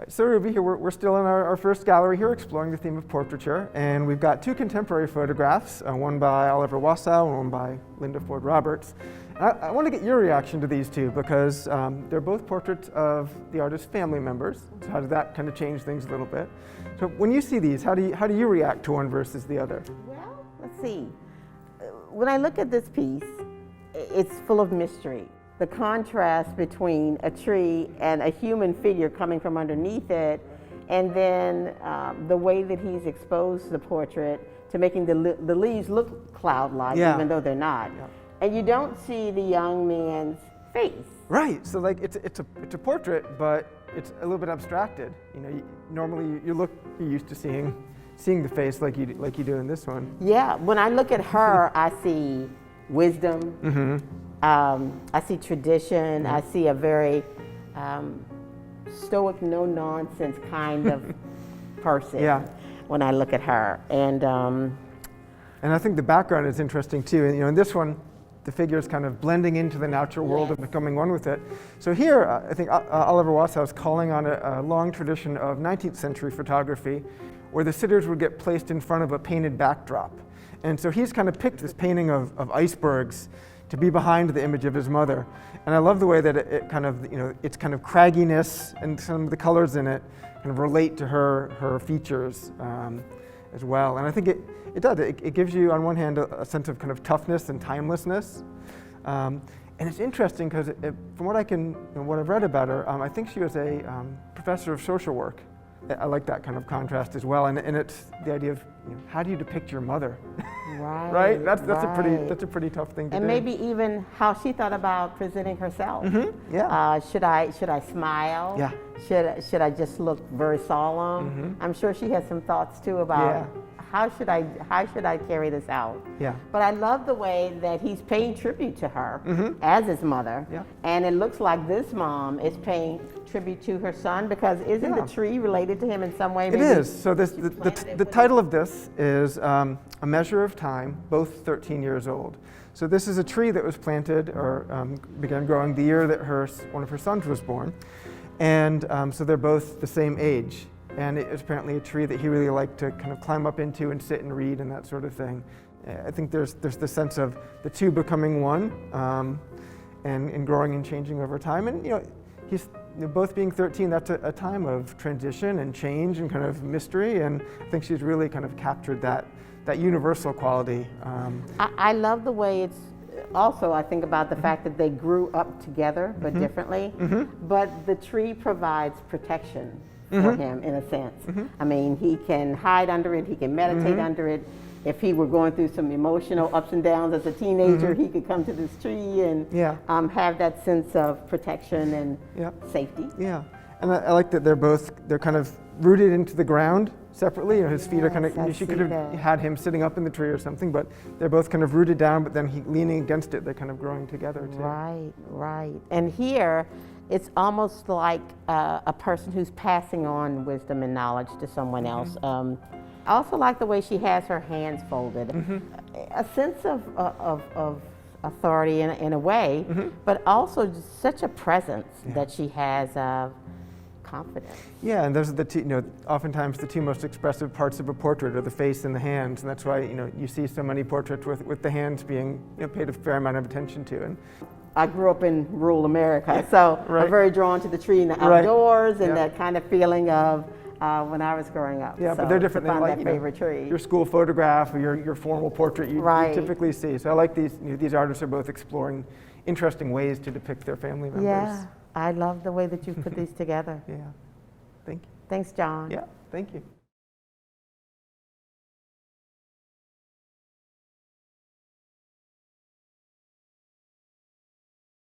So Rubie, here we're still in our first gallery here, exploring the theme of portraiture, and we've got two contemporary photographs, one by Oliver Wassow and one by Linda Ford Roberts. I want to get your reaction to these two because they're both portraits of the artist's family members. So how does that kind of change things a little bit? So when you see these, how do you react to one versus the other? Well, let's see. When I look at this piece, it's full of mystery. The contrast between a tree and a human figure coming from underneath it, and then the way that he's exposed the portrait to making the leaves look cloud-like, even though they're not. Yeah. And you don't see the young man's face. Right. So like it's a portrait, but it's a little bit abstracted. You know, normally you're used to seeing the face like you do in this one. Yeah. When I look at her, I see wisdom. Mm-hmm. I see tradition. Mm-hmm. I see a very stoic, no-nonsense kind of person. Yeah. When I look at her, and I think the background is interesting too. And, you know, in this one, the figure is kind of blending into the natural world and becoming one with it. So here, I think Oliver Wassow is calling on a long tradition of 19th century photography, where the sitters would get placed in front of a painted backdrop. And so he's kind of picked this painting of icebergs to be behind the image of his mother. And I love the way that it kind of, you know, its kind of cragginess and some of the colors in it kind of relate to her features as well. And I think it does. It gives you, on one hand, a sense of kind of toughness and timelessness. And it's interesting because from what what I've read about her, I think she was a professor of social work. I like that kind of contrast as well. And it's the idea of, you know, how do you depict your mother? Right. Right? That's a pretty tough thing to do. And maybe even how she thought about presenting herself. Mm-hmm. Yeah. Should I smile? Yeah. Should I just look very solemn? Mm-hmm. I'm sure she has some thoughts too about how should I carry this out? Yeah. But I love the way that he's paying tribute to her as his mother. Yeah. And it looks like this mom is paying tribute to her son, because isn't the tree related to him in some way? Maybe it is. So the title of this is A Measure of Time, both 13 years old. So this is a tree that was planted or began growing the year that one of her sons was born. And so they're both the same age. And it is apparently a tree that he really liked to kind of climb up into and sit and read and that sort of thing. I think there's the sense of the two becoming one and growing and changing over time. And, you know, both being 13, that's a time of transition and change and kind of mystery. And I think she's really kind of captured that universal quality. I love the way it's. Also, I think about the fact that they grew up together, but differently. Mm-hmm. But the tree provides protection for him, in a sense. Mm-hmm. I mean, he can hide under it, he can meditate under it. If he were going through some emotional ups and downs as a teenager, he could come to this tree and have that sense of protection and safety. Yeah, and I like that they're kind of rooted into the ground separately. You know, his feet are kind of, she could have had him sitting up in the tree or something, but they're both kind of rooted down, but then leaning against it, they're kind of growing together too. Right, right. And here, it's almost like a person who's passing on wisdom and knowledge to someone else. I also like the way she has her hands folded. A sense of authority in a way, but also just such a presence that she has of confidence. Yeah, and those are the two, you know, oftentimes the two most expressive parts of a portrait are the face and the hands, and that's why, you know, you see so many portraits with the hands being, you know, paid a fair amount of attention to. And I grew up in rural America, so I'm very drawn to the tree and the outdoors and that kind of feeling of when I was growing up. Yeah, so but they're different than like, favorite tree. Your school photograph or your formal portrait you typically see. So I like these. You know, these artists are both exploring interesting ways to depict their family members. Yeah, I love the way that you've put these together. Yeah, thank you. Thanks, John. Yeah, thank you.